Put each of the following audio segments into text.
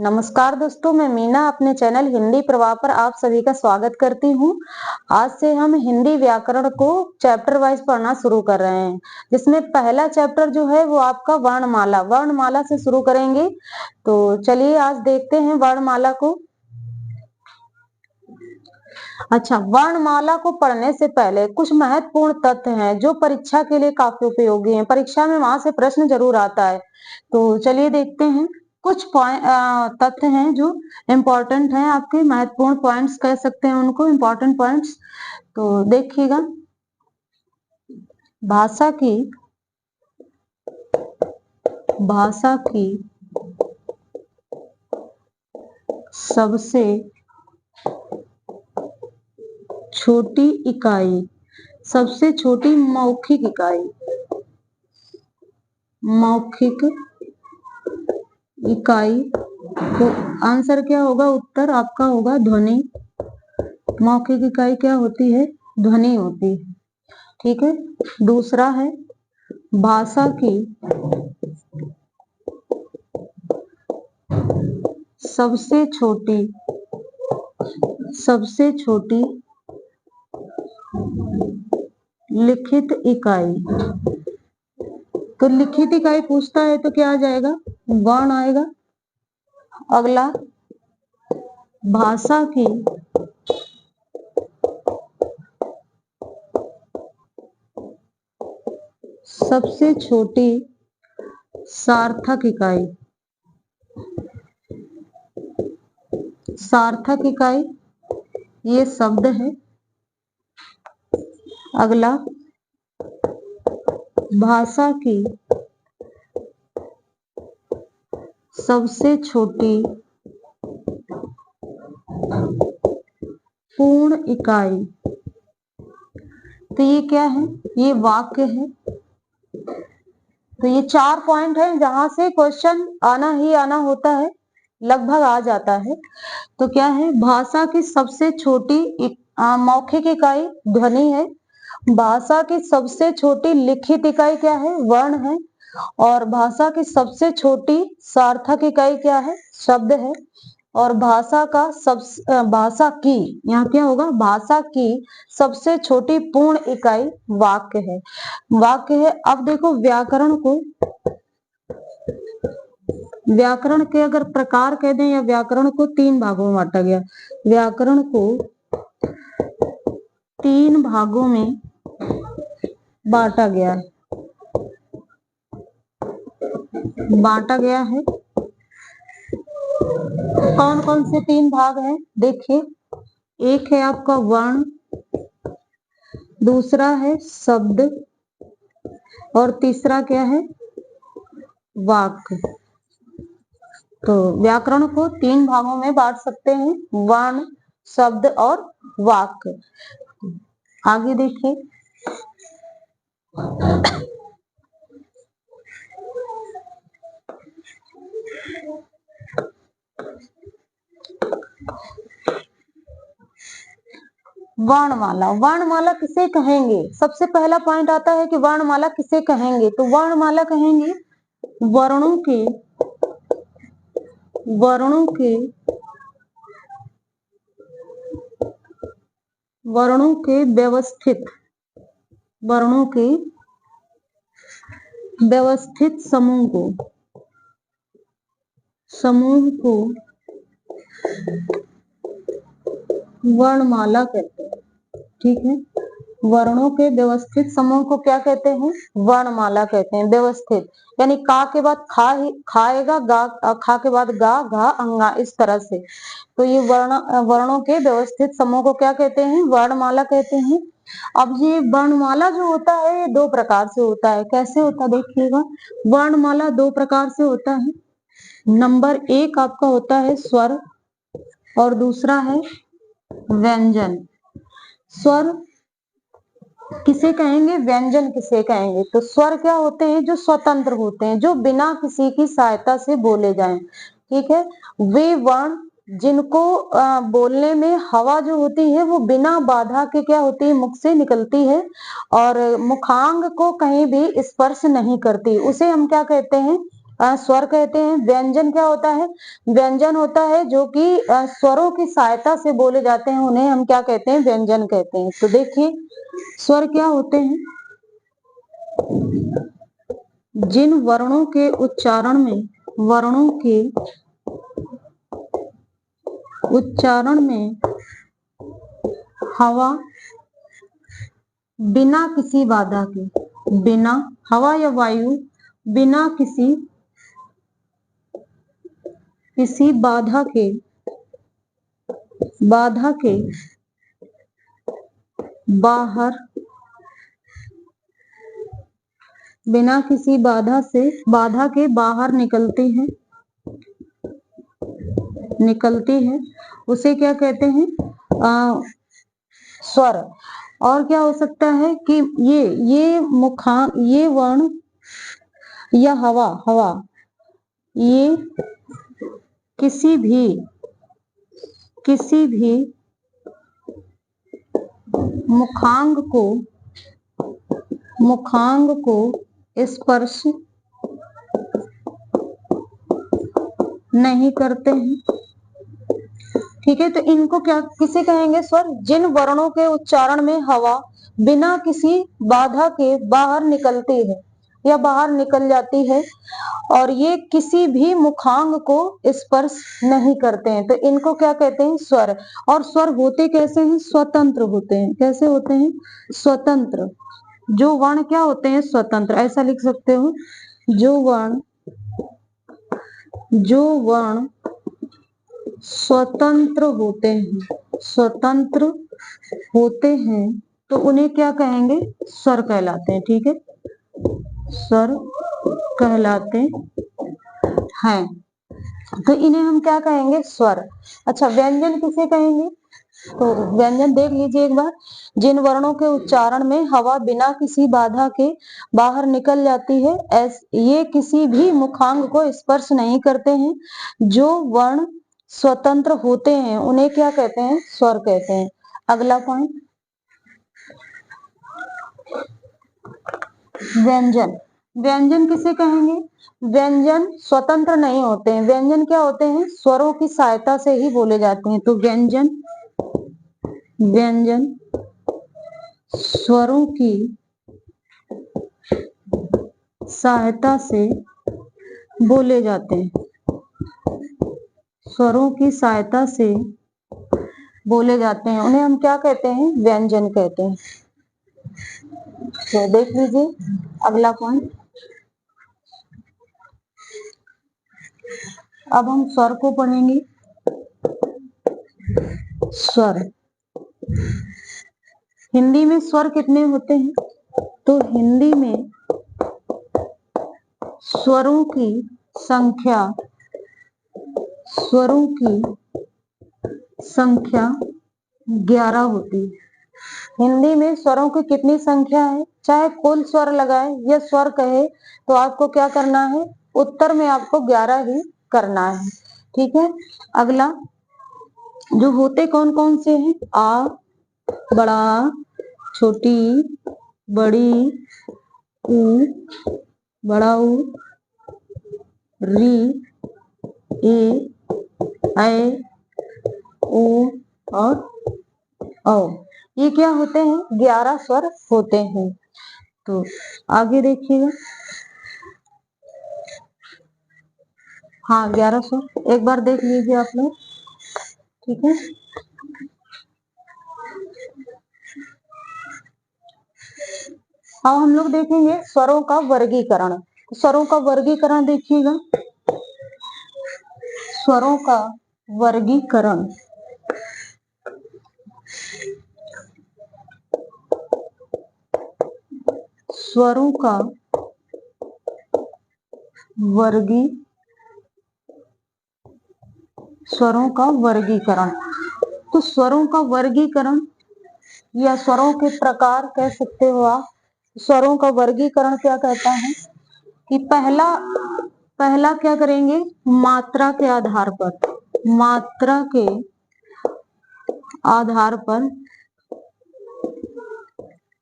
नमस्कार दोस्तों, मैं मीना अपने चैनल हिंदी प्रवाह पर आप सभी का स्वागत करती हूँ। आज से हम हिंदी व्याकरण को चैप्टर वाइज पढ़ना शुरू कर रहे हैं, जिसमें पहला चैप्टर जो है वो आपका वर्णमाला से शुरू करेंगे। तो चलिए आज देखते हैं वर्णमाला को। अच्छा, वर्णमाला को पढ़ने से पहले कुछ महत्वपूर्ण तथ्य हैं जो परीक्षा के लिए काफी उपयोगी हैं। परीक्षा में वहां से प्रश्न जरूर आता है, तो चलिए देखते हैं। कुछ तथ्य हैं जो इम्पोर्टेंट हैं, आपके महत्वपूर्ण पॉइंट्स कह सकते हैं उनको, इम्पोर्टेंट पॉइंट्स। तो देखिएगा, भाषा की सबसे छोटी इकाई, सबसे छोटी मौखिक इकाई तो आंसर क्या होगा, उत्तर आपका होगा ध्वनि। मौखिक इकाई क्या होती है? ध्वनि होती है। ठीक है। दूसरा है भाषा की सबसे छोटी लिखित इकाई। तो लिखित इकाई पूछता है तो क्या आ जाएगा? वर्ण आएगा। अगला, भाषा की सबसे छोटी सार्थक इकाई। सार्थक इकाई ये शब्द है। अगला, भाषा की सबसे छोटी पूर्ण इकाई। तो ये क्या है? ये वाक्य है। तो ये 4 पॉइंट है जहां से क्वेश्चन आना ही आना होता है, लगभग आ जाता है। तो क्या है? भाषा की सबसे छोटी मौखिक इकाई ध्वनि है। भाषा की सबसे छोटी लिखित इकाई क्या है? वर्ण है। और भाषा की सबसे छोटी सार्थक इकाई क्या है? शब्द है। और भाषा की, यहाँ क्या होगा? भाषा की सबसे छोटी पूर्ण इकाई वाक्य है। अब देखो व्याकरण के अगर प्रकार कह दें, या व्याकरण को 3 भागों में बांटा गया। व्याकरण को 3 भागों में बांटा गया है। कौन कौन से 3 भाग हैं? देखिए, एक है आपका वर्ण, दूसरा है शब्द, और तीसरा क्या है? वाक्य। तो व्याकरण को 3 भागों में बांट सकते हैं, वर्ण, शब्द और वाक्य। आगे देखिए, वर्णमाला किसे कहेंगे? सबसे पहला पॉइंट आता है कि वर्णमाला किसे कहेंगे। तो वर्णमाला कहेंगे वर्णों के व्यवस्थित समूह को वर्णमाला कहते हैं। ठीक है। वर्णों के व्यवस्थित समूह को क्या कहते हैं? वर्णमाला कहते हैं। व्यवस्थित यानी का के बाद खाएगा, गा, खा के बाद गा, घा, अंगा, इस तरह से। तो ये वर्णों के व्यवस्थित समूह को क्या कहते हैं? वर्णमाला कहते हैं। अब ये वर्णमाला जो होता है ये 2 प्रकार से होता है। कैसे होता है देखिएगा। वर्णमाला 2 प्रकार से होता है। नंबर 1 आपका होता है स्वर, और दूसरा है व्यंजन। स्वर किसे कहेंगे? व्यंजन किसे कहेंगे? तो स्वर क्या होते हैं? जो स्वतंत्र होते हैं, जो बिना किसी की सहायता से बोले जाएं। ठीक है। वे वर्ण जिनको बोलने में हवा जो होती है वो बिना बाधा के क्या होती है? मुख से निकलती है, और मुखांग को कहीं भी स्पर्श नहीं करती, उसे हम क्या कहते हैं? स्वर कहते हैं। व्यंजन क्या होता है? व्यंजन होता है जो कि स्वरों की सहायता से बोले जाते हैं, उन्हें हम क्या कहते हैं? व्यंजन कहते हैं। तो देखिए स्वर क्या होते हैं? जिन वर्णों के उच्चारण में हवा बिना किसी बाधा के, बिना हवा या वायु बिना किसी बाधा के बाहर, बिना किसी बाधा के बाहर निकलती है, उसे क्या कहते हैं? स्वर। और क्या हो सकता है कि ये वर्ण या हवा ये किसी भी मुखांग को स्पर्श नहीं करते हैं। ठीक है, तो इनको किसे कहेंगे? स्वर। जिन वर्णों के उच्चारण में हवा बिना किसी बाधा के बाहर निकलती है या बाहर निकल जाती है और ये किसी भी मुखांग को स्पर्श नहीं करते हैं, तो इनको क्या कहते हैं? स्वर। और स्वर होते कैसे हैं? स्वतंत्र होते हैं। कैसे होते हैं? स्वतंत्र। जो वर्ण क्या होते हैं? स्वतंत्र। ऐसा लिख सकते हो, जो वर्ण स्वतंत्र होते हैं तो उन्हें क्या कहेंगे? स्वर कहलाते हैं। ठीक है, स्वर कहलाते हैं। तो इन्हें हम क्या कहेंगे? स्वर। अच्छा, व्यंजन किसे कहेंगे? तो व्यंजन देख लीजिए एक बार। जिन वर्णों के उच्चारण में हवा बिना किसी बाधा के बाहर निकल जाती है, ये किसी भी मुखांग को स्पर्श नहीं करते हैं, जो वर्ण स्वतंत्र होते हैं, उन्हें क्या कहते हैं? स्वर कहते हैं। अगला पॉइंट, व्यंजन। व्यंजन किसे कहेंगे? व्यंजन स्वतंत्र नहीं होते हैं। व्यंजन क्या होते हैं? स्वरों की सहायता से ही बोले जाते हैं। तो व्यंजन स्वरों की सहायता से बोले जाते हैं। स्वरों की सहायता से बोले जाते हैं, उन्हें हम क्या कहते हैं? व्यंजन कहते हैं। तो देख लीजिए अगला पॉइंट। अब हम स्वर को पढ़ेंगे। स्वर। हिंदी में स्वर कितने होते हैं? तो हिंदी में स्वरों की संख्या 11 होती है। हिंदी में स्वरों की कितनी संख्या है? चाहे कुल स्वर लगाए या स्वर कहे, तो आपको क्या करना है? उत्तर में आपको 11 ही करना है। ठीक है, अगला, जो होते कौन कौन से हैं? आ, बड़ा, छोटी, बड़ी, ऊ, बड़ा ऊ, री, ए, ऐ, ओ और औ। ये क्या होते हैं? 11 स्वर होते हैं। तो आगे देखिएगा। हाँ, 11 स्वर एक बार देख लीजिए आप लोग। ठीक है, अब हम लोग देखेंगे स्वरों का वर्गीकरण। स्वरों का वर्गीकरण देखिएगा। स्वरों का वर्गीकरण, स्वरों का वर्गीकरण। तो स्वरों का वर्गीकरण या स्वरों के प्रकार कह सकते हो आप। स्वरों का वर्गीकरण क्या कहता है कि पहला क्या करेंगे? मात्रा के आधार पर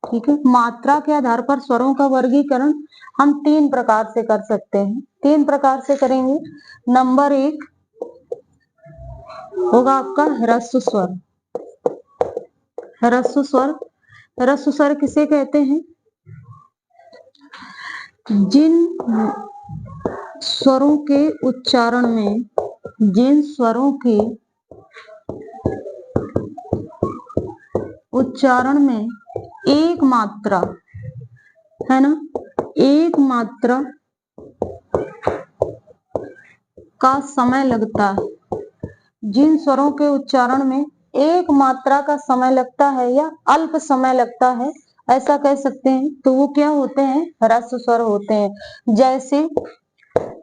ठीक है। मात्रा के आधार पर स्वरों का वर्गीकरण हम 3 प्रकार से कर सकते हैं। 3 प्रकार से करेंगे। नंबर 1 होगा आपका ह्रस्व स्वर। ह्रस्व स्वर, ह्रस्व स्वर किसे कहते हैं? जिन स्वरों के उच्चारण में, जिन स्वरों के उच्चारण में एक मात्रा है ना, एक मात्रा का समय लगता है, जिन स्वरों के उच्चारण में एक मात्रा का समय लगता है या अल्प समय लगता है, ऐसा कह सकते हैं, तो वो क्या होते हैं? ह्रस्व स्वर होते हैं। जैसे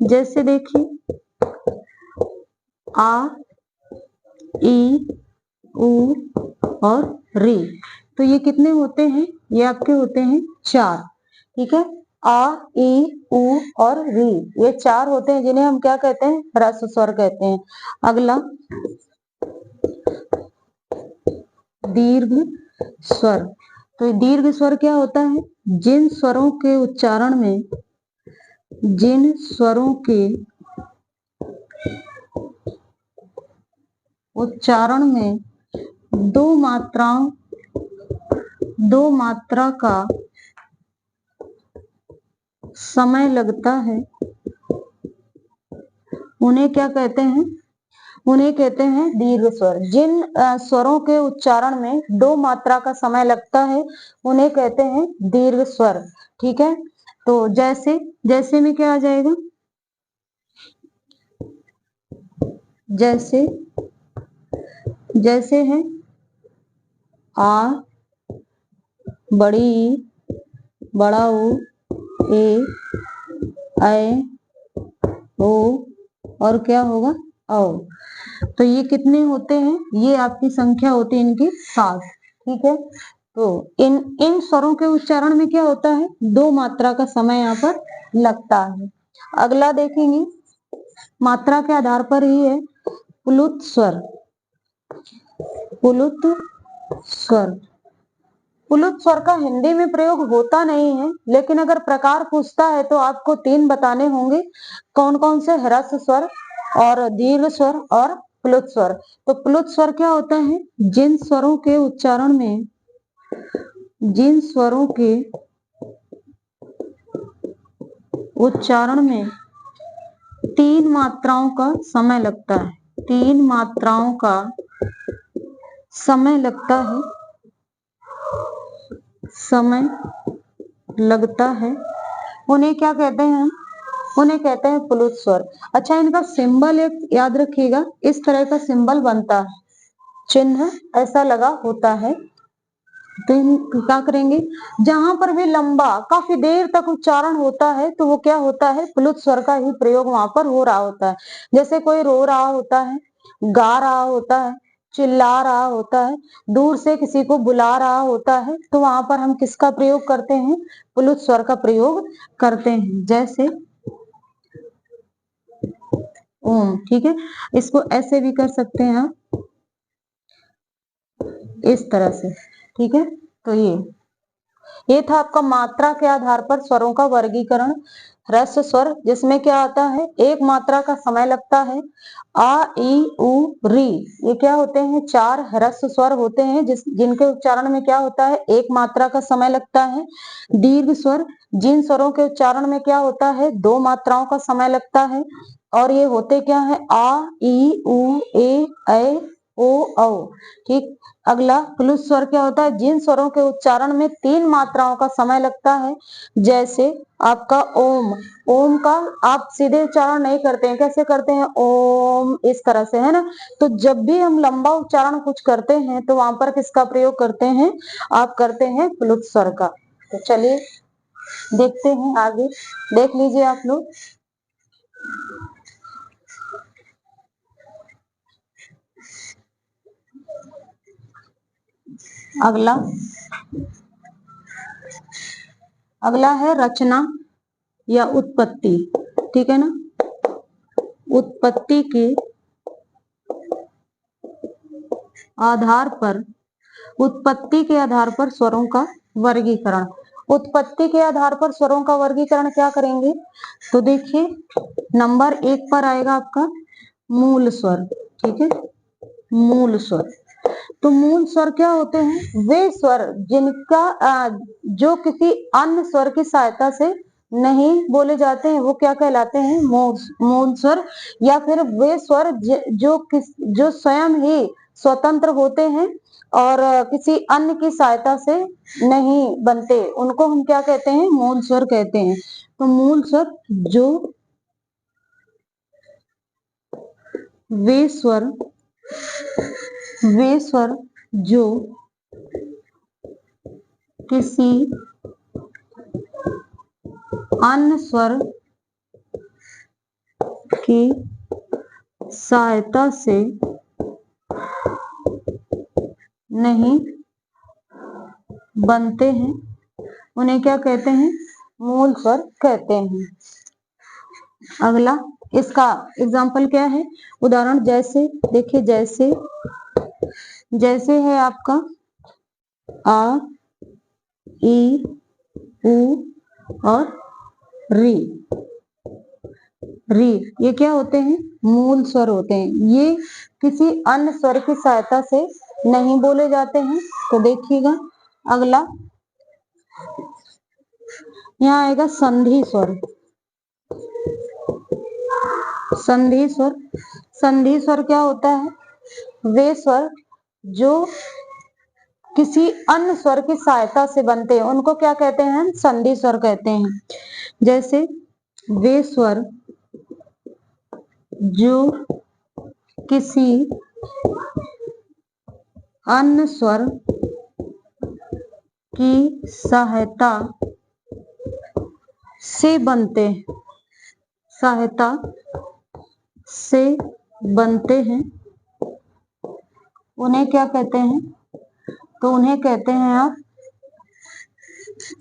जैसे देखिए आ, ई, उ और रे, तो ये कितने होते हैं? ये आपके होते हैं 4। ठीक है। आ, ई, उ और री, ये 4 होते हैं जिन्हें हम क्या कहते हैं? ह्रस्व स्वर कहते हैं। अगला दीर्घ स्वर। तो दीर्घ स्वर क्या होता है? जिन स्वरों के उच्चारण में, जिन स्वरों के उच्चारण में दो मात्रा का समय लगता है, उन्हें क्या कहते हैं? उन्हें कहते हैं दीर्घ स्वर। जिन स्वरों के उच्चारण में 2 मात्रा का समय लगता है, उन्हें कहते हैं दीर्घ स्वर। ठीक है। तो जैसे जैसे में क्या आ जाएगा? जैसे जैसे है आ, बड़ी ई, बड़ा ऊ, ए, ऐ, ओ और क्या होगा? औ। तो ये कितने होते हैं? ये आपकी संख्या होती है इनकी 7। ठीक है। तो इन स्वरों के उच्चारण में क्या होता है? 2 मात्रा का समय यहाँ पर लगता है। अगला देखेंगे, मात्रा के आधार पर ही है प्लुत स्वर। प्लुत स्वर, प्लुत स्वर का हिंदी में प्रयोग होता नहीं है, लेकिन अगर प्रकार पूछता है तो आपको 3 बताने होंगे। कौन कौन से? ह्रस्व स्वर और दीर्घ स्वर और प्लुत स्वर। तो प्लुत स्वर क्या होता है? जिन स्वरों के उच्चारण में, जिन स्वरों के उच्चारण में 3 मात्राओं का समय लगता है, 3 मात्राओं का समय लगता है, समय लगता है, उन्हें क्या कहते हैं? उन्हें कहते हैं प्लुत स्वर। अच्छा, इनका सिंबल एक याद रखिएगा, इस तरह का सिंबल बनता है, चिन्ह ऐसा लगा होता है। तो क्या करेंगे? जहां पर भी लंबा काफी देर तक उच्चारण होता है, तो वो क्या होता है? प्लुत स्वर का ही प्रयोग वहां पर हो रहा होता है। जैसे कोई रो रहा होता है, गा रहा होता है, चिल्ला रहा होता है, दूर से किसी को बुला रहा होता है, तो वहां पर हम किसका प्रयोग करते हैं? प्लुत स्वर का प्रयोग करते हैं। जैसे ओम। ठीक है। इसको ऐसे भी कर सकते हैं आप, इस तरह से। ठीक है। तो ये था आपका मात्रा के आधार पर स्वरों का वर्गीकरण। ह्रस्व स्वर, जिसमें क्या आता है? एक मात्रा का समय लगता है। आ, ई, उ, री, ये क्या होते हैं? 4 ह्रस्व स्वर होते हैं जिनके उच्चारण में क्या होता है? एक मात्रा का समय लगता है। दीर्घ स्वर, जिन स्वरों के उच्चारण में क्या होता है? 2 मात्राओं का समय लगता है। और ये होते क्या है? आ, ई, उ, ए, ऐ, ओ, औ। ठीक। अगला प्लुत स्वर क्या होता है? जिन स्वरों के उच्चारण में 3 मात्राओं का समय लगता है। जैसे आपका ओम, ओम का आप सीधे उच्चारण नहीं करते हैं, कैसे करते हैं? ओम, इस तरह से, है ना। तो जब भी हम लंबा उच्चारण कुछ करते हैं, तो वहां पर किसका प्रयोग करते हैं? आप करते हैं प्लुत स्वर का। तो चलिए देखते हैं आगे, देख लीजिए आप लोग। अगला अगला है रचना या उत्पत्ति। ठीक है ना। उत्पत्ति के आधार पर, उत्पत्ति के आधार पर स्वरों का वर्गीकरण। उत्पत्ति के आधार पर स्वरों का वर्गीकरण क्या करेंगे? तो देखिए नंबर 1 पर आएगा आपका मूल स्वर। ठीक है, मूल स्वर। तो मूल स्वर क्या होते हैं? वे स्वर जिनका जो किसी अन्य स्वर की सहायता से नहीं बोले जाते हैं वो क्या कहलाते हैं? मूल स्वर। या फिर वे स्वर जो स्वयं ही स्वतंत्र होते हैं और किसी अन्य की सहायता से नहीं बनते, उनको हम क्या कहते हैं? मूल स्वर कहते हैं। तो मूल स्वर वे स्वर जो किसी अन्य स्वर की सहायता से नहीं बनते हैं उन्हें क्या कहते हैं? मूल स्वर कहते हैं। अगला इसका एग्जाम्पल क्या है? उदाहरण जैसे देखिए, जैसे है आपका आ, ई, उ और री। ये क्या होते हैं? मूल स्वर होते हैं। ये किसी अन्य स्वर की सहायता से नहीं बोले जाते हैं। तो देखिएगा अगला यहाँ आएगा संधि स्वर। संधि स्वर क्या होता है? वे स्वर जो किसी अन्य स्वर की सहायता से बनते हैं उनको क्या कहते हैं? संधि स्वर कहते हैं। जैसे वे स्वर जो किसी अन्य स्वर की सहायता से बनते हैं उन्हें क्या कहते हैं? तो उन्हें कहते हैं आप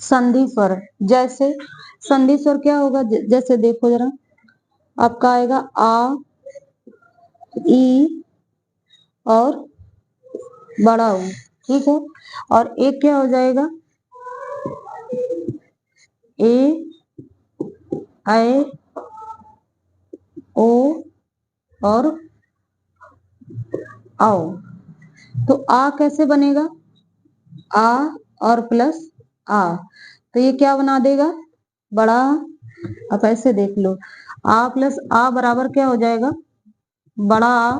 संधि स्वर। जैसे संधि स्वर क्या होगा? जैसे देखो जरा, आपका आएगा आ, ई और बड़ा ऊ। ठीक है, और एक क्या हो जाएगा? ए, ऐ, ओ और आओ। तो आ कैसे बनेगा? आ और प्लस आ, तो ये क्या बना देगा? बड़ा। अब ऐसे देख लो, आ प्लस आ बराबर क्या हो जाएगा? बड़ा आ।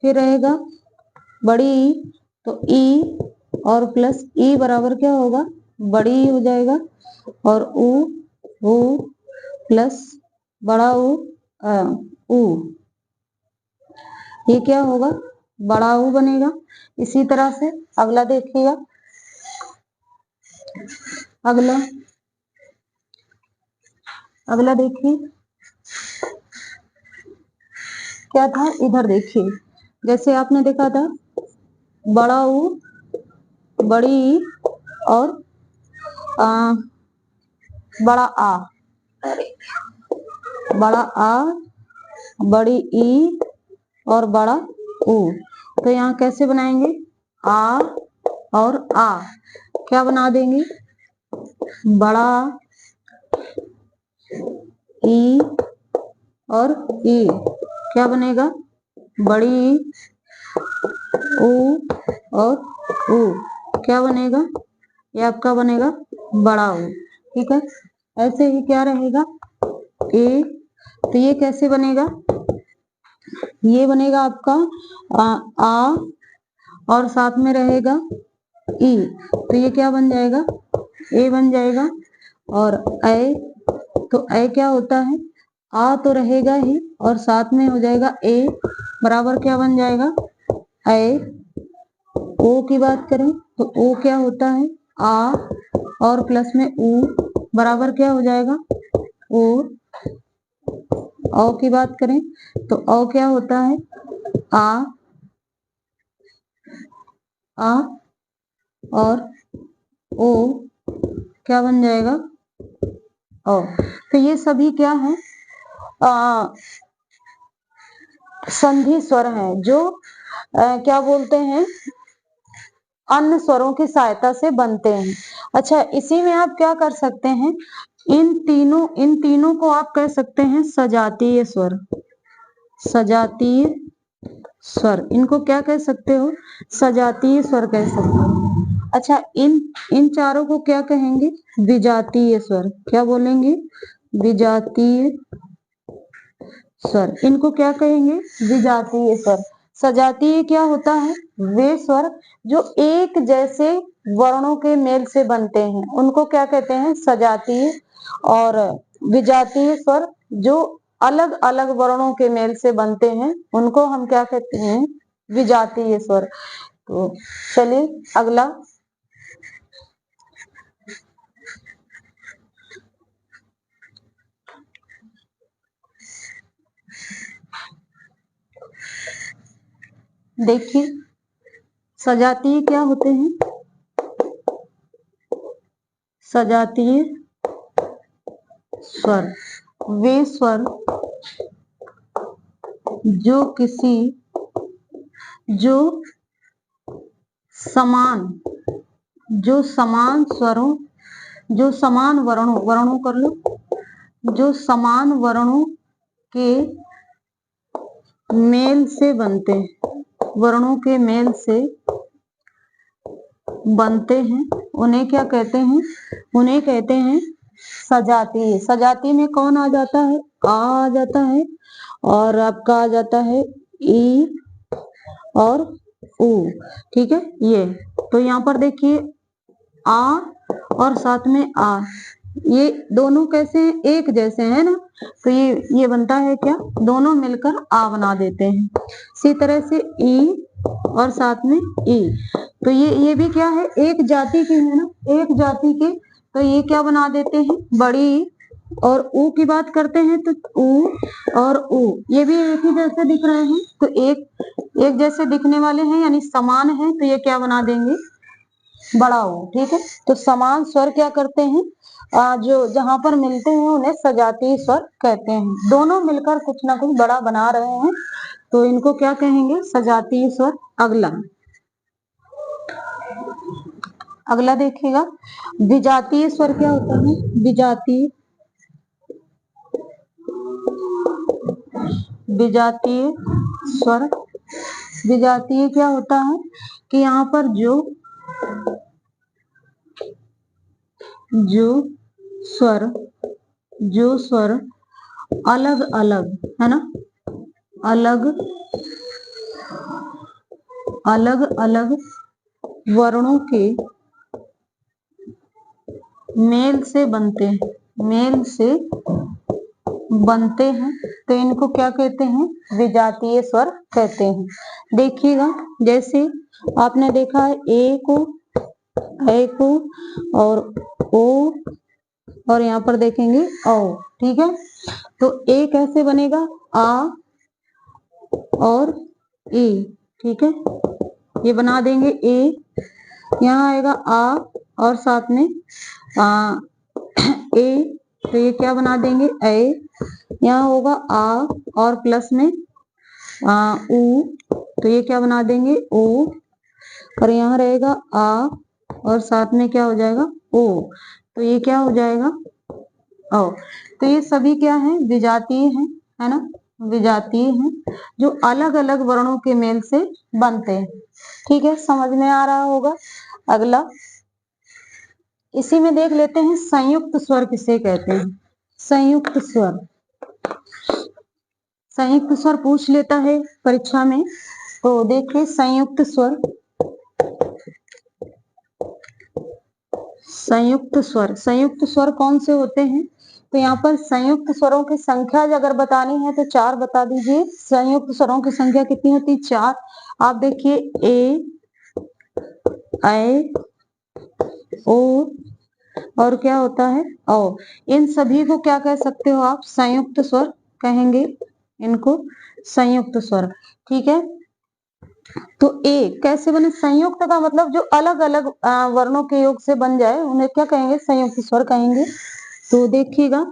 फिर रहेगा बड़ी ई, तो ई और प्लस ई बराबर क्या होगा? बड़ी ई हो जाएगा। और ऊ प्लस बड़ा ऊ, ये क्या होगा? बड़ा ऊ बनेगा। इसी तरह से अगला देखिएगा। अगला देखिए क्या था? इधर देखिए, जैसे आपने देखा था बड़ा ऊ, बड़ी ई और बड़ा आ, बड़ी ई और बड़ा ऊ। तो यहाँ कैसे बनाएंगे? आ और आ क्या बना देंगे? बड़ा ई और ई क्या बनेगा? बड़ी ई, ऊ और ऊ क्या बनेगा? ये आपका बनेगा बड़ा ऊ। ठीक है, ऐसे ही क्या रहेगा? ए, तो ये कैसे बनेगा? ये बनेगा आपका आ और साथ में रहेगा ई, तो ये क्या बन जाएगा? ए बन जाएगा। और ऐ, तो ऐ क्या होता है? आ तो रहेगा ही और साथ में हो जाएगा ए, बराबर क्या बन जाएगा? ऐ। ओ की बात करें तो ओ क्या होता है? आ और प्लस में ऊ बराबर क्या हो जाएगा? ओ। औ की बात करें तो औ क्या होता है? आ और ओ क्या बन जाएगा? ओ। तो ये सभी क्या है? संधि स्वर हैं जो क्या बोलते हैं? अन्य स्वरों की सहायता से बनते हैं। अच्छा, इसी में आप क्या कर सकते हैं, इन तीनों को आप कह सकते हैं सजातीय स्वर। सजातीय स्वर, इनको क्या कह सकते हो, सजातीय स्वर कह सकते हो। अच्छा, इन चारों को क्या कहेंगे, विजातीय स्वर। क्या बोलेंगे, विजातीय स्वर। इनको क्या कहेंगे, विजातीय स्वर। सजातीय क्या होता है, वे स्वर जो एक जैसे वर्णों के मेल से बनते हैं उनको क्या कहते हैं, सजातीय। और विजातीय स्वर जो अलग अलग वर्णों के मेल से बनते हैं उनको हम क्या कहते हैं, विजातीय स्वर। तो चलिए अगला, देखिए सजातीय क्या होते हैं, सजातीय स्वर वे स्वर जो किसी जो समान जो समान स्वरों जो समान वर्णों कर लो, जो समान वर्णों के मेल से बनते हैं, वर्णों के मेल से बनते हैं उन्हें क्या कहते हैं, उन्हें कहते हैं सजातीय। सजातीय में कौन आ जाता है, आ जाता है, और आपका आ जाता है ई और उ। ठीक है, ये तो यहाँ पर देखिए आ और साथ में आ, ये दोनों कैसे हैं, एक जैसे हैं ना, तो ये बनता है क्या, दोनों मिलकर आ बना देते हैं। इसी तरह से ई और साथ में ई, तो ये भी क्या है, एक जाति के है ना, एक जाति के, तो ये क्या बना देते हैं, बड़ी। और ऊ की बात करते हैं तो ऊ और ऊ ये भी एक ही जैसे दिख रहे हैं, तो एक जैसे दिखने वाले हैं यानी समान है, तो ये क्या बना देंगे, बड़ा हो। ठीक है, तो समान स्वर क्या करते हैं, जो जहां पर मिलते हैं उन्हें सजातीय स्वर कहते हैं। दोनों मिलकर कुछ ना कुछ बड़ा बना रहे हैं तो इनको क्या कहेंगे, सजातीय स्वर। अगला अगला देखिएगा, विजातीय स्वर क्या होता है, विजातीय विजातीय स्वर। विजातीय क्या होता है कि यहाँ पर जो स्वर अलग अलग है ना, अलग अलग वर्णों के मेल से बनते हैं तो इनको क्या कहते हैं, विजातीय स्वर कहते हैं। देखिएगा, जैसे आपने देखा है ए को और ओ, और यहाँ पर देखेंगे औ। ठीक है, तो ए कैसे बनेगा, आ और ए। ठीक है, ये बना देंगे ए, यहाँ आएगा आ और साथ में ए, तो ये क्या बना देंगे, ए। यहाँ होगा आ और प्लस में ऊ, तो ये क्या बना देंगे, ओ। और यहाँ रहेगा आ और साथ में क्या हो जाएगा, ओ, तो ये क्या हो जाएगा, ओ। तो ये सभी क्या है, विजातीय हैं, है ना, विजातीय हैं जो अलग अलग वर्णों के मेल से बनते हैं। ठीक है, समझ में आ रहा होगा। अगला इसी में देख लेते हैं, संयुक्त स्वर किसे कहते हैं, संयुक्त स्वर। संयुक्त स्वर पूछ लेता है परीक्षा में, तो देखिए संयुक्त स्वर। संयुक्त स्वर कौन से होते हैं, तो यहाँ पर संयुक्त स्वरों की संख्या अगर बतानी है तो 4 बता दीजिए। संयुक्त स्वरों की संख्या कितनी होती है, 4। आप देखिए ए, ओ और क्या होता है, ओ। इन सभी को क्या कह सकते हो आप, संयुक्त स्वर कहेंगे इनको, संयुक्त स्वर। ठीक है, तो ए कैसे बने, संयुक्त का मतलब जो अलग अलग वर्णों के योग से बन जाए उन्हें क्या कहेंगे, संयुक्त स्वर कहेंगे। तो देखिएगा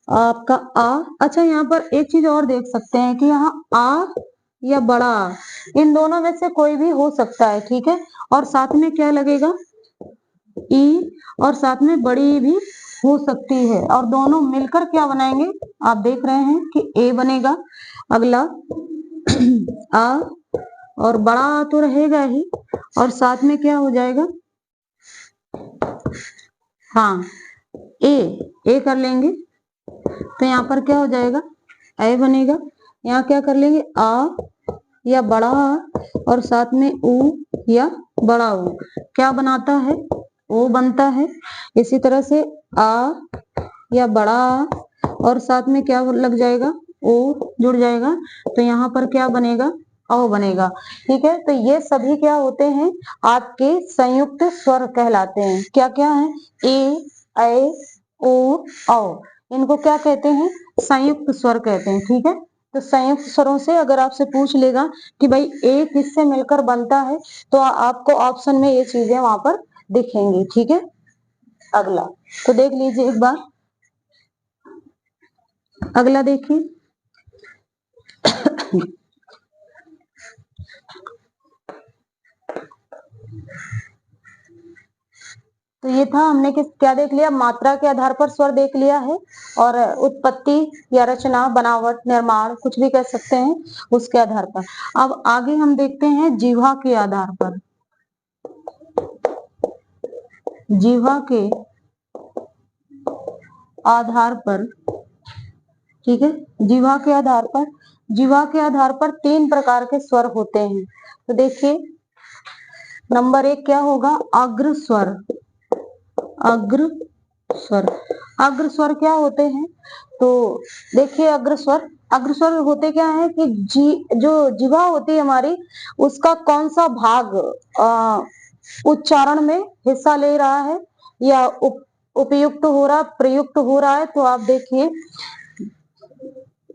आपका आ। अच्छा, यहाँ पर एक चीज और देख सकते हैं कि यहाँ आ या बड़ा आ, इन दोनों में से कोई भी हो सकता है। ठीक है, और साथ में क्या लगेगा, ई और साथ में बड़ी भी हो सकती है, और दोनों मिलकर क्या बनाएंगे, आप देख रहे हैं कि ए बनेगा। अगला आ, और बड़ा आ तो रहेगा ही, और साथ में क्या हो जाएगा, हाँ ए कर लेंगे, तो यहाँ पर क्या हो जाएगा, ए बनेगा। यहाँ क्या कर लेंगे, आ या बड़ा आ, और साथ में ऊ या बड़ा ऊ, क्या बनाता है, ओ बनता है। इसी तरह से आ या बड़ा आ, और साथ में क्या लग जाएगा, ओ जुड़ जाएगा, तो यहाँ पर क्या बनेगा, औ बनेगा। ठीक है, तो ये सभी क्या होते हैं, आपके संयुक्त स्वर कहलाते हैं। क्या क्या है, ए, ऐ, ओ, औ, इनको क्या कहते हैं, संयुक्त स्वर कहते हैं। ठीक है, तो संयुक्त स्वरों से अगर आपसे पूछ लेगा कि भाई ए किससे मिलकर बनता है, तो आपको ऑप्शन में ये चीजें वहां पर दिखेंगी। ठीक है, अगला तो देख लीजिए एक बार, अगला देखिए। तो ये था, हमने क्या देख लिया, मात्रा के आधार पर स्वर देख लिया है, और उत्पत्ति या रचना, बनावट, निर्माण, कुछ भी कह सकते हैं, उसके आधार पर। अब आगे हम देखते हैं जिह्वा के आधार पर। जिह्वा के आधार पर, ठीक है, जिह्वा के आधार पर, जिह्वा के आधार पर 3 प्रकार के स्वर होते हैं। तो देखिए, नंबर 1 क्या होगा, अग्र स्वर। अग्र स्वर, अग्र स्वर क्या होते हैं, तो देखिए अग्र स्वर होते क्या है कि जो जिह्वा होती है हमारी, उसका कौन सा भाग उच्चारण में हिस्सा ले रहा है या उपयुक्त हो रहा, प्रयुक्त हो रहा है। तो आप देखिए,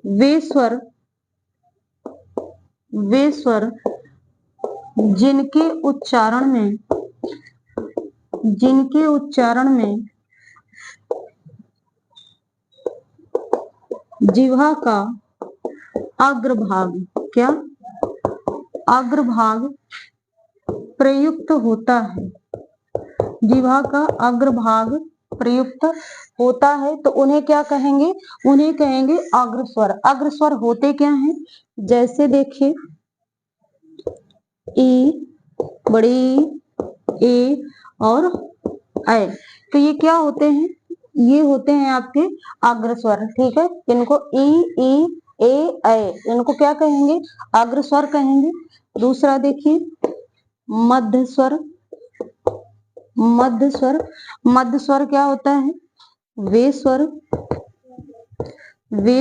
वे स्वर जिनके उच्चारण में जिह्वा का अग्रभाग, क्या अग्रभाग प्रयुक्त होता है, जिह्वा का अग्रभाग प्रयुक्त होता है, तो उन्हें क्या कहेंगे, उन्हें कहेंगे अग्रस्वर। अग्रस्वर होते क्या हैं, जैसे देखिए ई, बड़ी ए और ऐ, तो ये क्या होते हैं, ये होते हैं आपके अग्रस्वर। ठीक है, इनको ई, ए, ऐ, इनको क्या कहेंगे, अग्रस्वर कहेंगे। दूसरा देखिए मध्य स्वर। मध्य स्वर क्या होता है, वे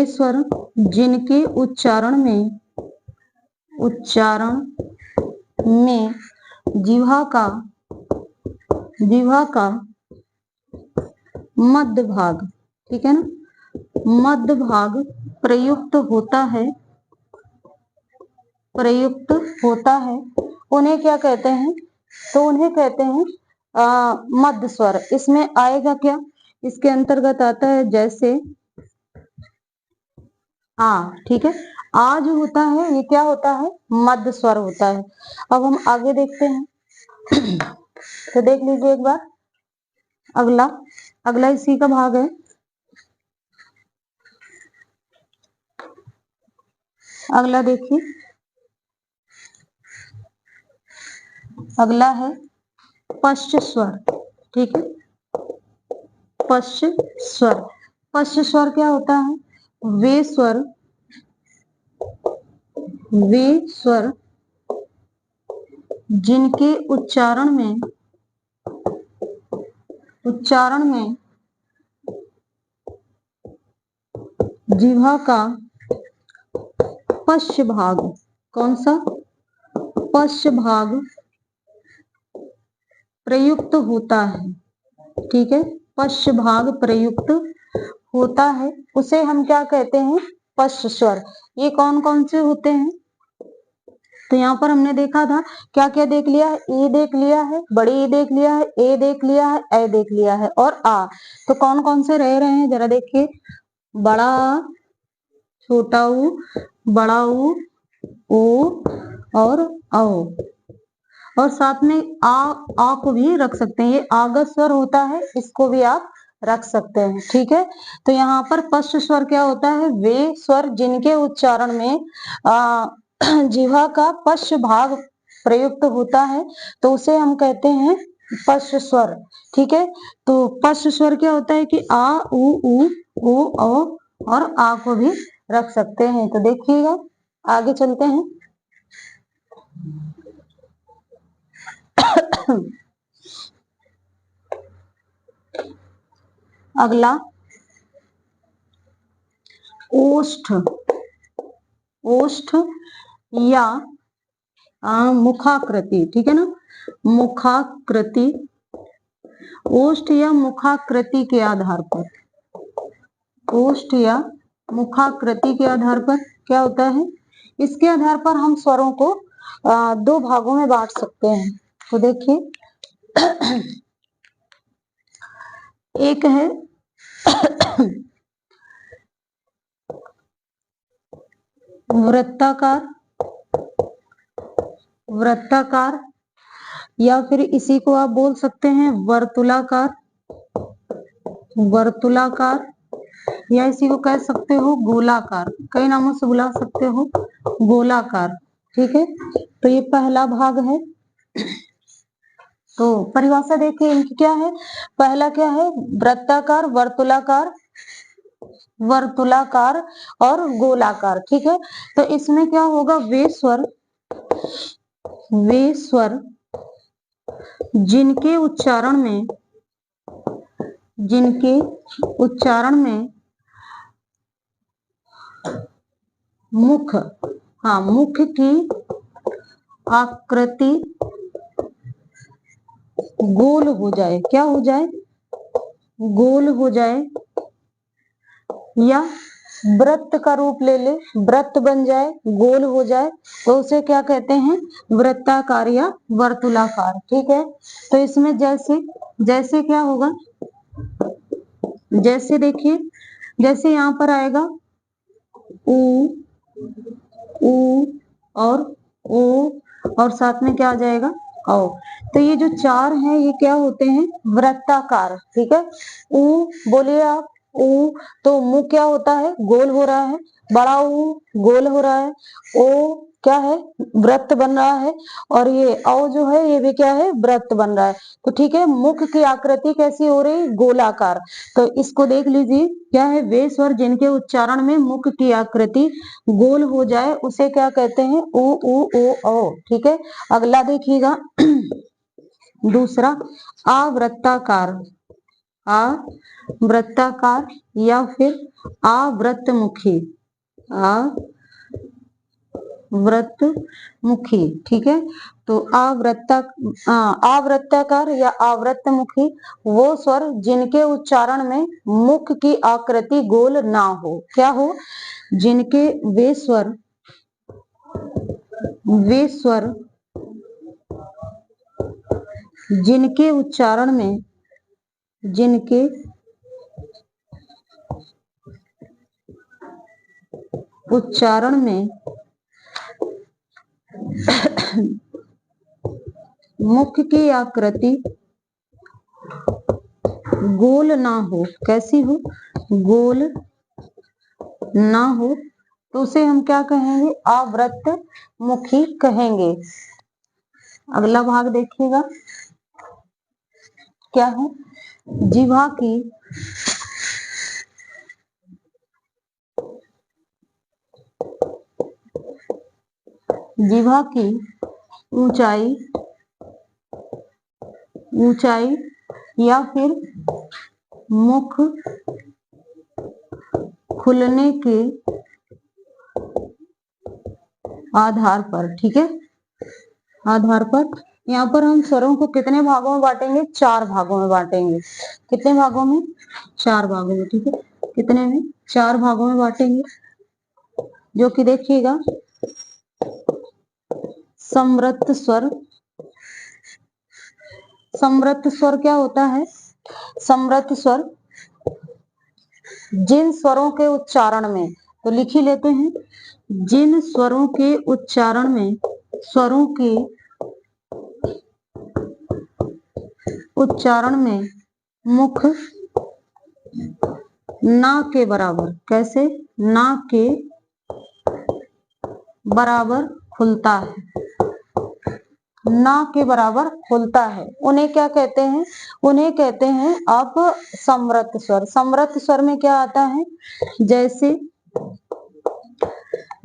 स्वर जिनके उच्चारण में जिह्वा का मध्य भाग, ठीक है ना, मध्य भाग प्रयुक्त होता है, उन्हें क्या कहते हैं, तो उन्हें कहते हैं मध्य स्वर। इसमें आएगा क्या, इसके अंतर्गत आता है जैसे आ, ठीक है, आ जो होता है ये क्या होता है, मध्य स्वर होता है। अब हम आगे देखते हैं, तो देख लीजिए एक बार, अगला इसी का भाग है। अगला देखिए, अगला है पश्च स्वर। ठीक है, पश्च स्वर क्या होता है, वे स्वर जिनके उच्चारण में जिह्वा का पश्च भाग, कौन सा, पश्च भाग प्रयुक्त होता है। ठीक है, पश्च भाग प्रयुक्त होता है, उसे हम क्या कहते हैं, पश्च स्वर। ये कौन कौन से होते हैं, तो यहाँ पर हमने देखा था, क्या क्या देख लिया है, ई देख लिया है, बड़ी ई देख लिया है, ए देख लिया है, ऐ देख लिया है, और आ। तो कौन कौन से रह रहे हैं, जरा देखिए, बड़ा आ, छोटा ऊ, बड़ा ऊ और औ। और साथ में आ को भी रख सकते हैं, ये आगत स्वर होता है, इसको भी आप रख सकते हैं। ठीक है, तो यहाँ पर पश्च स्वर क्या होता है, वे स्वर जिनके उच्चारण में जिह्वा का पश्च भाग प्रयुक्त होता है, तो उसे हम कहते हैं पश्च स्वर। ठीक है, तो पश्च स्वर क्या होता है कि आ उ औ और आ को भी रख सकते हैं। तो देखिएगा, आगे चलते हैं। अगला ओष्ठ, ओष्ठ या मुखाकृति। ठीक है ना, मुखाकृति, ओष्ठ या मुखाकृति के आधार पर, ओष्ठ या मुखाकृति के आधार पर क्या होता है, इसके आधार पर हम स्वरों को दो भागों में बांट सकते हैं। तो देखिए, एक है वृत्ताकार, वृत्ताकार, या फिर इसी को आप बोल सकते हैं वर्तुलाकार, वर्तुलाकार, या इसी को कह सकते हो गोलाकार, कई नामों से बुला सकते हो, गोलाकार। ठीक है, तो ये पहला भाग है। तो परिभाषा देखिए इनकी क्या है, पहला क्या है, वृत्ताकार, वर्तुलाकार, वर्तुलाकार और गोलाकार। ठीक है, तो इसमें क्या होगा, वे स्वर, वे स्वर जिनके उच्चारण में, जिनके उच्चारण में मुख, हाँ, मुख की आकृति गोल हो जाए, क्या हो जाए, गोल हो जाए, या वृत्त का रूप ले ले, वृत्त बन जाए, गोल हो जाए, तो उसे क्या कहते हैं, वृत्ताकार या वर्तुलाकार। ठीक है, तो इसमें जैसे जैसे क्या होगा, जैसे देखिए, जैसे यहाँ पर आएगा उ, उ और ओ, और साथ में क्या आ जाएगा, ओ। तो ये जो चार हैं ये क्या होते हैं, वृत्ताकार। ठीक है, उ बोलिए आप, उ, तो मुंह क्या होता है, गोल हो रहा है, बड़ा उ गोल हो रहा है, ओ क्या है, वृत्त बन रहा है, और ये औ जो है ये भी क्या है, वृत्त बन रहा है। तो ठीक है, मुख की आकृति कैसी हो रही, गोलाकार। तो इसको देख लीजिए, क्या है, वे स्वर जिनके उच्चारण में मुख की आकृति गोल हो जाए उसे क्या कहते हैं, उ ओ औ। ठीक है, अगला देखिएगा, दूसरा आवृत्ताकार, आवृत्ताकार या फिर आवृत्तमुखी, आवृत्तमुखी। ठीक है, तो आवृत्ताकार या आवृत्तमुखी वो स्वर जिनके उच्चारण में मुख की आकृति गोल ना हो, क्या हो, जिनके वे स्वर, वे स्वर जिनके उच्चारण में, जिनके उच्चारण में मुख की आकृति गोल ना हो, कैसी हो, गोल ना हो, तो उसे हम क्या कहेंगे, आवृत्त मुखी कहेंगे। अगला भाग देखिएगा, क्या है, जिह्वा की, जिह्वा की ऊंचाई, ऊंचाई या फिर मुख खुलने के आधार पर। ठीक है, आधार पर, यहाँ पर हम स्वरों को कितने भागों में बांटेंगे, चार भागों में बांटेंगे। कितने भागों में, चार भागों में। ठीक है, कितने में, चार भागों में बांटेंगे, जो कि देखिएगा, समृत स्वर, समृत स्वर क्या होता है, समृत स्वर जिन स्वरों के उच्चारण में, तो लिख ही लेते हैं, जिन स्वरों के उच्चारण में, स्वरों के उच्चारण में मुख ना के बराबर, कैसे, ना के बराबर खुलता है, ना के बराबर खुलता है, उन्हें क्या कहते हैं, उन्हें कहते हैं अब समृत स्वर। समृत स्वर में क्या आता है, जैसे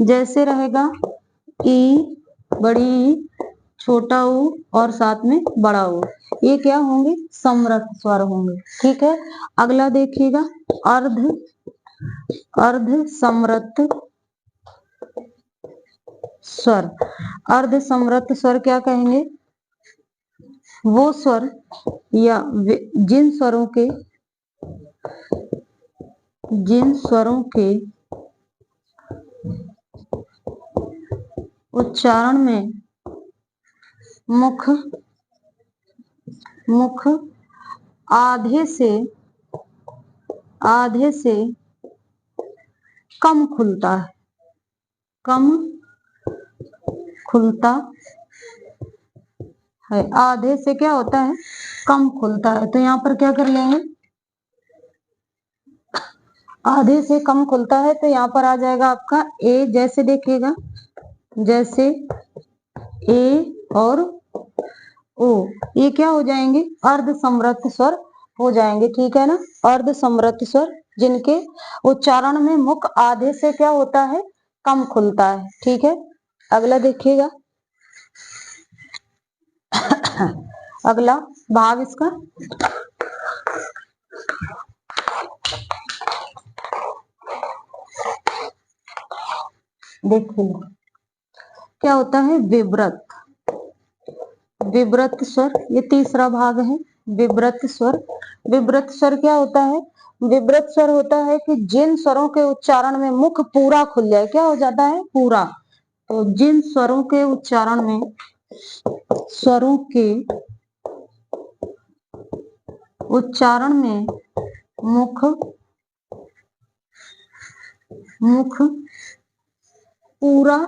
जैसे रहेगा ई, बड़ी ई, छोटा ऊ और साथ में बड़ा ऊ, ये क्या होंगे, समृत स्वर होंगे। ठीक है, अगला देखिएगा, अर्ध अर्ध समृत स्वर। अर्ध समृत स्वर क्या कहेंगे, वो स्वर या जिन स्वरों के उच्चारण में मुख आधे से कम खुलता है, कम खुलता है, आधे से क्या होता है, कम खुलता है। तो यहाँ पर क्या कर लेंगे, आधे से कम खुलता है, तो यहाँ पर आ जाएगा आपका ए, जैसे देखिएगा, जैसे ए और ओ, ये क्या हो जाएंगे, अर्ध समृत स्वर हो जाएंगे। ठीक है ना, अर्ध समृत स्वर जिनके उच्चारण में मुख आधे से क्या होता है, कम खुलता है। ठीक है, अगला देखिएगा, अगला भाग इसका, देखिए क्या होता है, विव्रत, विव्रत स्वर, ये तीसरा भाग है, विव्रत स्वर। विव्रत स्वर क्या होता है, विव्रत स्वर होता है कि जिन स्वरों के उच्चारण में मुख पूरा खुल जाए, क्या हो जाता है, पूरा। तो जिन स्वरों के उच्चारण में, स्वरों के उच्चारण में मुख पूरा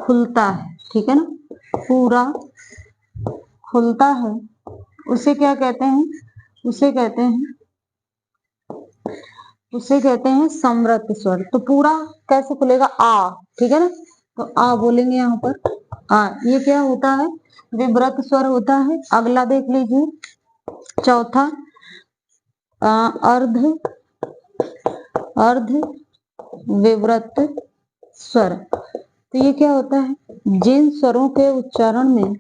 खुलता है, ठीक है ना, पूरा खुलता है, उसे क्या कहते हैं, उसे कहते हैं समृत स्वर। तो पूरा कैसे खुलेगा, आ, ठीक है ना, तो आ बोलेंगे यहाँ पर, आ, ये क्या होता है, विव्रत स्वर होता है। अगला देख लीजिए, चौथा अर्ध विव्रत स्वर। तो ये क्या होता है, जिन स्वरों के उच्चारण में,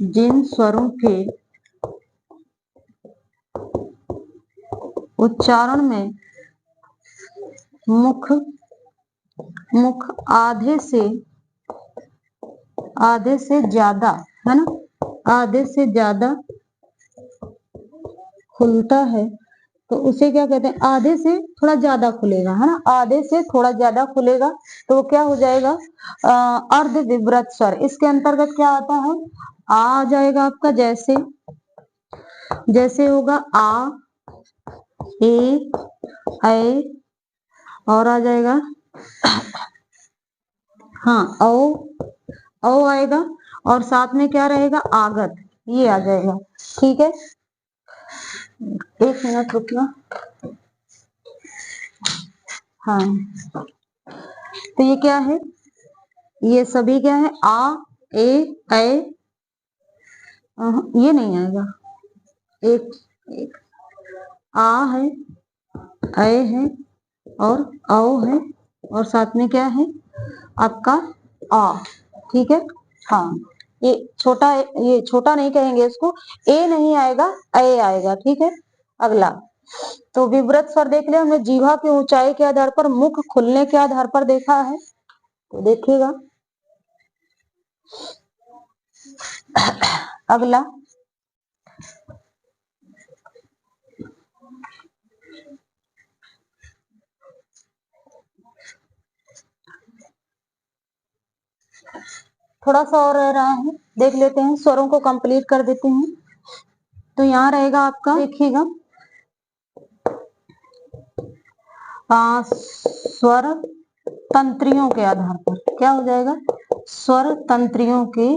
जिन स्वरों के उच्चारण में मुख आधे से ज्यादा, है ना, आधे से ज्यादा खुलता है, तो उसे क्या कहते हैं, आधे से थोड़ा ज्यादा खुलेगा, है ना, आधे से थोड़ा ज्यादा खुलेगा, तो वो क्या हो जाएगा, अर्ध विव्रत स्वर। इसके अंतर्गत क्या आता है, आ जाएगा आपका, जैसे होगा आ, ए, ऐ, और आ जाएगा, हाँ, औ आएगा, और साथ में क्या रहेगा, आगत, ये आ जाएगा। ठीक है, एक मिनट रुकना, हाँ, तो ये क्या है, ये सभी क्या है, आ, ए, ऐ, ये नहीं आएगा, एक आ है, ऐ है, और औ है, और साथ में क्या है आपका आ। ठीक है, हाँ, ये छोटा नहीं कहेंगे इसको, ए नहीं आएगा, ऐ आएगा। ठीक है, अगला, तो विव्रत स्वर देख लिया हमने, जीवा की ऊंचाई के आधार पर, मुख खुलने के आधार पर देखा है, तो देखिएगा अगला, थोड़ा सा और रह रहा है, देख लेते हैं, स्वरों को कंप्लीट कर देते हैं। तो यहाँ रहेगा आपका, देखिएगा, स्वर तंत्रियों के आधार पर, क्या हो जाएगा, स्वर तंत्रियों के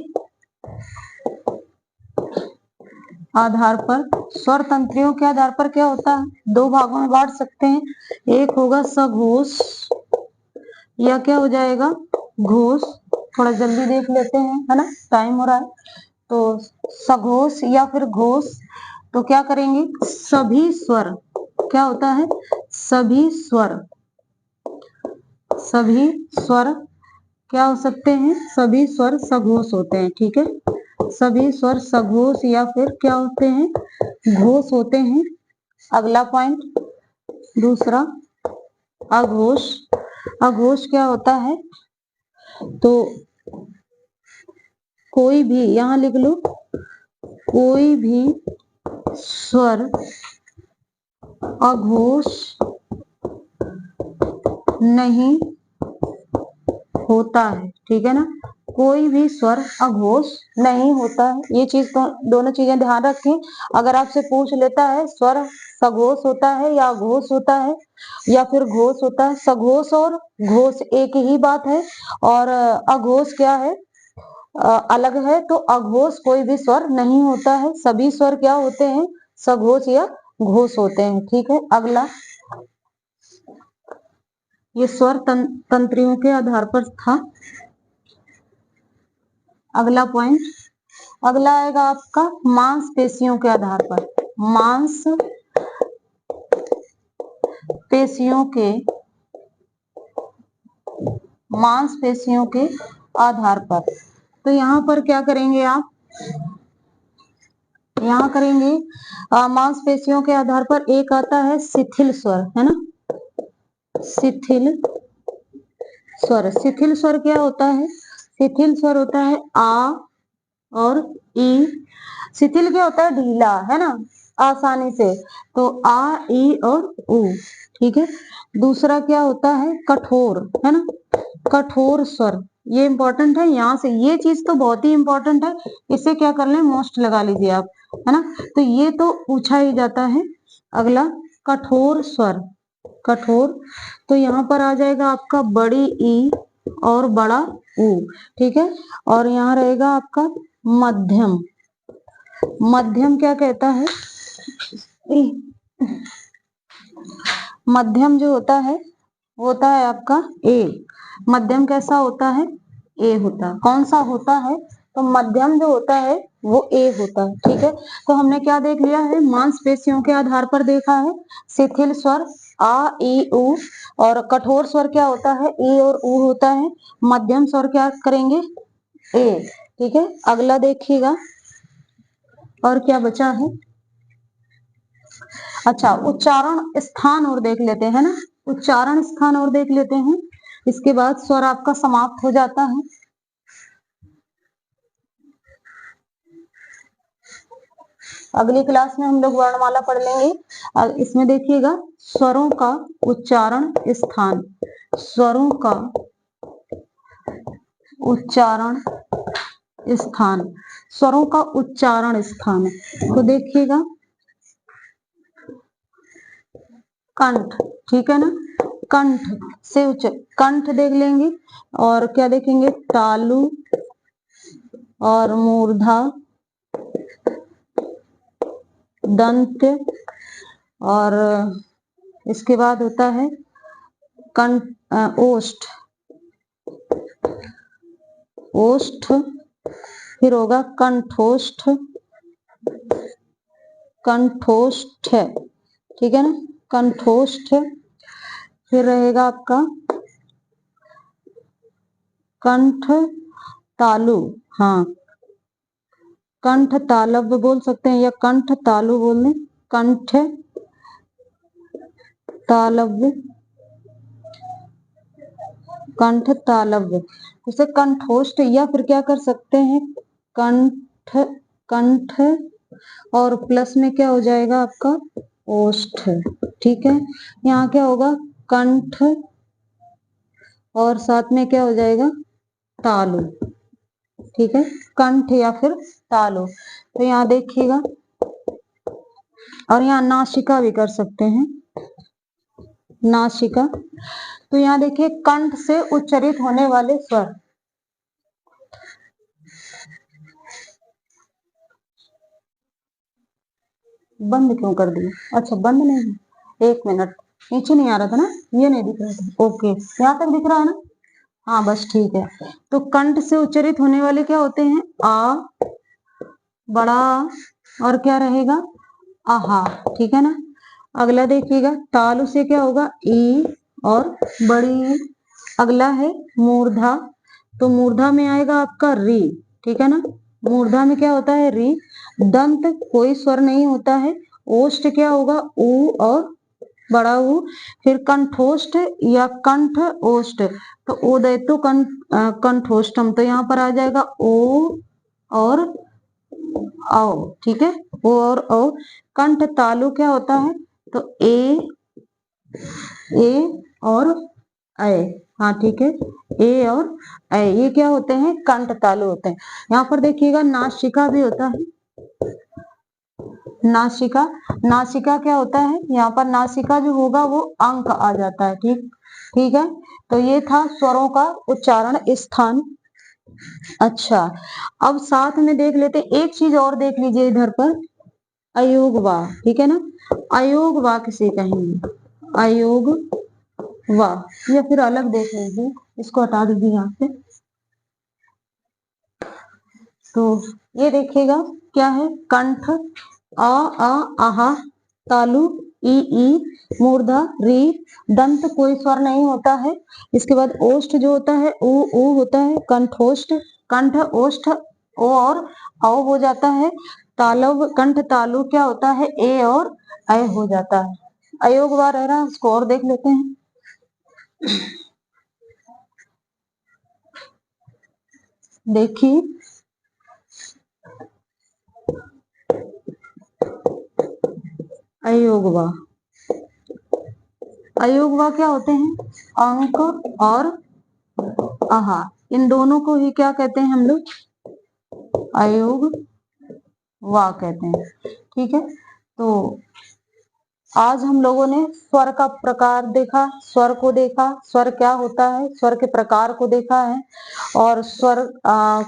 आधार पर, स्वर तंत्रियों के आधार पर क्या होता है, दो भागों में बांट सकते हैं। एक होगा सघोष या क्या हो जाएगा घोष। थोड़ा जल्दी देख लेते हैं, है ना, टाइम हो रहा है। तो सघोष या फिर घोष, तो क्या करेंगे, सभी स्वर क्या होता है, सभी स्वर, सभी स्वर क्या हो सकते हैं, सभी स्वर सघोष होते हैं। ठीक है, सभी स्वर सघोष या फिर क्या होते हैं, घोष होते हैं। अगला पॉइंट दूसरा, अघोष। अघोष क्या होता है, तो कोई भी, यहां लिख लो, कोई भी स्वर अघोष नहीं होता है। ठीक है ना, कोई भी स्वर अघोष नहीं होता है। ये चीज तो दोनों चीजें ध्यान रखें। अगर आपसे पूछ लेता है स्वर सघोष होता है या अघोष होता है या फिर घोष होता है, सघोष और घोष एक ही बात है, और अघोष क्या है, अलग है। तो अघोष कोई भी स्वर नहीं होता है, सभी स्वर क्या होते हैं, सघोष या घोष होते हैं। ठीक है, अगला, ये स्वर तंत्रियों के आधार पर था। अगला पॉइंट, अगला आएगा आपका मांसपेशियों के आधार पर। मांसपेशियों के आधार पर, तो यहाँ पर क्या करेंगे आप, यहाँ करेंगे मांसपेशियों के आधार पर एक आता है शिथिल स्वर, है ना, शिथिल स्वर। शिथिल स्वर क्या होता है, शिथिल स्वर होता है आ और ई। शिथिल क्या होता है, ढीला, है ना, आसानी से, तो आ ई और उ। ठीक है, दूसरा क्या होता है, कठोर, है ना, कठोर स्वर। ये इंपॉर्टेंट है, यहाँ से ये चीज तो बहुत ही इंपॉर्टेंट है, इसे क्या कर लें, मोस्ट लगा लीजिए आप, है ना, तो ये तो पूछा ही जाता है। अगला कठोर स्वर, कठोर, तो यहाँ पर आ जाएगा आपका बड़ी ई और बड़ा ऊ। ठीक है, और यहाँ रहेगा आपका मध्यम। मध्यम क्या कहता है, मध्यम जो होता है वो होता है आपका ए। मध्यम कैसा होता है, ए होता है। कौन सा होता है, तो मध्यम जो होता है वो ए होता है। ठीक है, तो हमने क्या देख लिया है, मांसपेशियों के आधार पर देखा है, शिथिल स्वर आ ई उ, और कठोर स्वर क्या होता है, ई और ऊ होता है। मध्यम स्वर क्या करेंगे, ए। ठीक है, अगला देखिएगा और क्या बचा है। अच्छा, उच्चारण स्थान और देख लेते हैं ना, उच्चारण स्थान और देख लेते हैं, इसके बाद स्वर आपका समाप्त हो जाता है। अगली क्लास में हम लोग वर्णमाला पढ़ लेंगे। इसमें देखिएगा स्वरों का उच्चारण स्थान, स्वरों का उच्चारण स्थान, स्वरों का उच्चारण स्थान, तो देखिएगा कंठ। ठीक है ना, कंठ से उच्च, कंठ देख लेंगे, और क्या देखेंगे, तालु और मूर्धा, दंत, और इसके बाद होता है कंठ, ओष्ठ, ओष्ठ, फिर होगा कंठोष्ठ, कंठोष्ठ। ठीक है ना, कंठोष्ठ, फिर रहेगा आपका कंठ तालु, हाँ, कंठ तालव्य बोल सकते हैं या कंठ तालु बोल दें, कंठ तालव्य, कंठ तालव्य, उसे कंठोष्ठ, या फिर क्या कर सकते हैं, कंठ, कंठ, और प्लस में क्या हो जाएगा आपका ओष्ठ। ठीक है, यहाँ क्या होगा, कंठ और साथ में क्या हो जाएगा, तालु। ठीक है, कंठ या फिर तालु। तो यहाँ देखिएगा, और यहाँ नासिका भी कर सकते हैं, नासिका। तो यहाँ देखिए कंठ से उच्चरित होने वाले स्वर, बंद क्यों कर दिया? अच्छा बंद नहीं है, 1 मिनट, नीचे नहीं आ रहा था ना, ये नहीं दिख रहा था। ओके, यहाँ तक दिख रहा है ना? हाँ बस ठीक है। तो कंठ से उच्चारित होने वाले क्या होते हैं? आ, बड़ा आ, और क्या रहेगा? आहा, ठीक है ना। अगला देखिएगा, तालु से क्या होगा? ई और बड़ी ई। अगला है मूर्धा, तो मूर्धा में आएगा आपका री, ठीक है ना। मूर्धा में क्या होता है? री। दंत कोई स्वर नहीं होता है। ओष्ठ क्या होगा? ऊ और बड़ा ऊ। फिर कंठोष्ठ या कंठ ओष्ठ, तो उदयतु कंठोष्ठम, तो यहाँ पर आ जाएगा ओ और औ, ठीक है, ओ और औ। कंठ तालु क्या होता है? तो ए और ऐ, हाँ ठीक है, ए और ऐ, ये क्या होते हैं? कंठ तालु होते हैं। यहाँ पर देखिएगा नासिका भी होता है। नासिका, नासिका क्या होता है? यहाँ पर नासिका जो होगा वो अंक आ जाता है, ठीक, ठीक है। तो ये था स्वरों का उच्चारण स्थान। अच्छा, अब साथ में देख लेते, एक चीज और देख लीजिए इधर पर, अयोग वाह, ठीक है ना। अयोग वाह किसे कहेंगे? अयोग वाह, या फिर अलग देख लीजिए, इसको हटा दीजिए यहाँ से। तो ये देखिएगा क्या है? कंठ आ आ आहा, तालु ई ई, मूर्धा री, दंत कोई स्वर नहीं होता है। इसके बाद ओष्ठ जो होता है ऊ ऊ होता है। कंठोष्ठ, कंठ ओष्ठ ओ और औ हो जाता है। तालव कंठ तालु क्या होता है? ए और ऐ हो जाता है। अयोग बार रह रहा है, उसको और देख लेते हैं। देखिए, अयोगवा, अयोगवा क्या होते हैं? अंक और आहा, इन दोनों को ही क्या कहते हैं हम लोग? अयोग वा कहते हैं, ठीक है। तो आज हम लोगों ने स्वर का प्रकार देखा, स्वर को देखा, स्वर क्या होता है, स्वर के प्रकार को देखा है, और स्वर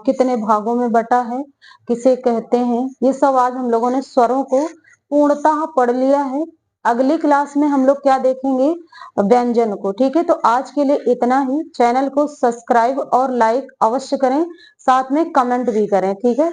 कितने भागों में बटा है, किसे कहते हैं, ये सब आज हम लोगों ने स्वरों को पूर्णतः पढ़ लिया है। अगली क्लास में हम लोग क्या देखेंगे? व्यंजन को, ठीक है। तो आज के लिए इतना ही। चैनल को सब्सक्राइब और लाइक अवश्य करें, साथ में कमेंट भी करें, ठीक है।